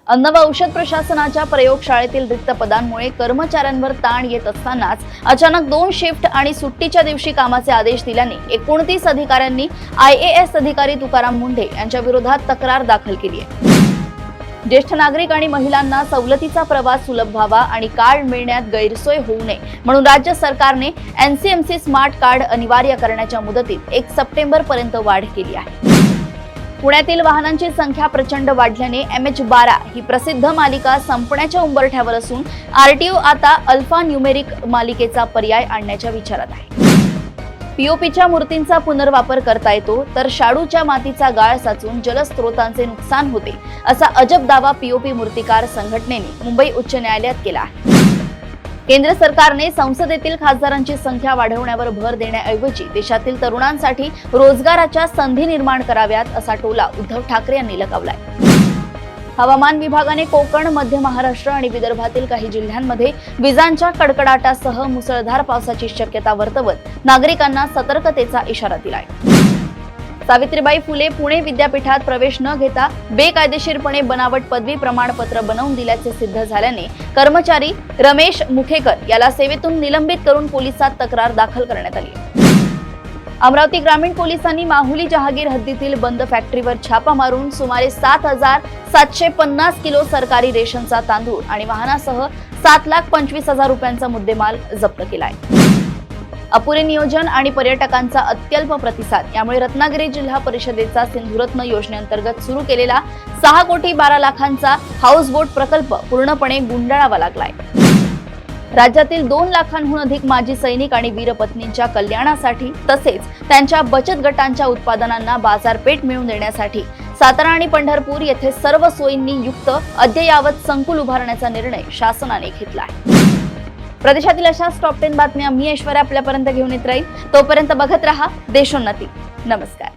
अन्न व औषध प्रशासनाच्या प्रयोगशाळेतील रिक्त पदांमुळे कर्मचाऱ्यांवर ताण येत असतानाच अचानक 2 शिफ्ट आणि सुट्टीच्या दिवशी कामाचे आदेश दिल्याने 29 अधिकाऱ्यांनी IAS अधिकारी तुकाराम मुंढे यांच्या विरोधात तक्रार दाखल केली आहे। ज्येष्ठ नागरिक आणि महिलांना सवलतीचा प्रवास सुलभ व्हावा आणि कार्ड मिळण्यात गैरसोय होऊ नये म्हणून राज्य सरकारने NCMC स्मार्ट कार्ड अनिवार्य करण्याच्या मुदतीत 1 सप्टेंबर पर्यंत वाढ केली आहे। पुण्यातील वाहनांची संख्या प्रचंड वाढल्याने MH12 ही प्रसिद्ध मालिका संपण्याच्या उंबरठ्यावर असून RTO आता अल्फा न्यूमेरिक मालिकेचा पर्याय आणण्याच्या विचारात आहे। POPच्या मूर्तींचा पुनर्वापर करता येतो तर शाडूच्या मातीचा गाळ साचून जलस्रोतांचे नुकसान होते असा अजब दावा POP मूर्तिकार संघटनेने मुंबई उच्च न्यायालयात केला आहे। केंद्र सरकारने संसदेतील खासदारांची संख्या वाढवण्यावर भर देण्याऐवजी देशातील तरुणांसाठी रोजगाराच्या संधी निर्माण कराव्यात असा टोला उद्धव ठाकरे यांनी लगावलाय। हवामान विभागाने कोकण, मध्य महाराष्ट्र आणि विदर्भातील काही जिल्ह्यांमध्ये विजांच्या कडकडाटासह मुसळधार पावसाची शक्यता वर्तवत नागरिकांना सतर्कतेचा इशारा दिलाय। सावित्रीबाई फुले पुणे विद्यापीठात प्रवेश न घेता बेकायदेशीरपणे बनावट पदवी प्रमाणपत्र बनवून दिल्याचे सिद्ध झाल्याने कर्मचारी रमेश मुखेकर याला सेवेतून निलंबित करून पोलिसात तक्रार दाखल करण्यात आली। अमरावती ग्रामीण पोलिसांनी माहुली जहागीर हद्दीतील बंद फॅक्टरीवर छापा मारून सुमारे 7,750 किलो सरकारी रेशनचा तांदूळ आणि वाहनासह 7,25,000 रुपयांचा मुद्देमाल जप्त केलाय। अपुरे नियोजन आणि पर्यटकांचा अत्यल्प प्रतिसाद यामुळे रत्नागिरी जिल्हा परिषदेचा सिंधुरत्न योजनेअंतर्गत सुरू केलेला 6 कोटी 12 लाखांचा हाऊसबोट प्रकल्प पूर्णपणे गुंडाळावा लागलाय। राज्यातील 2 लाखांहून अधिक माजी सैनिक आणि वीरपत्नींच्या कल्याणासाठी तसेच त्यांच्या बचत गटांच्या उत्पादनांना बाजारपेठ मिळवून देण्यासाठी सातारा आणि पंढरपूर येथे सर्व सोयींनी युक्त अद्ययावत संकुल उभारण्याचा निर्णय शासनाने घेतला आहे। प्रदेशातील अशाच टॉप 10 बातम्या मी ऐश्वर्या आपल्यापर्यंत घेऊन येत राहील। तोपर्यंत बघत रहा देशोन्नती। नमस्कार।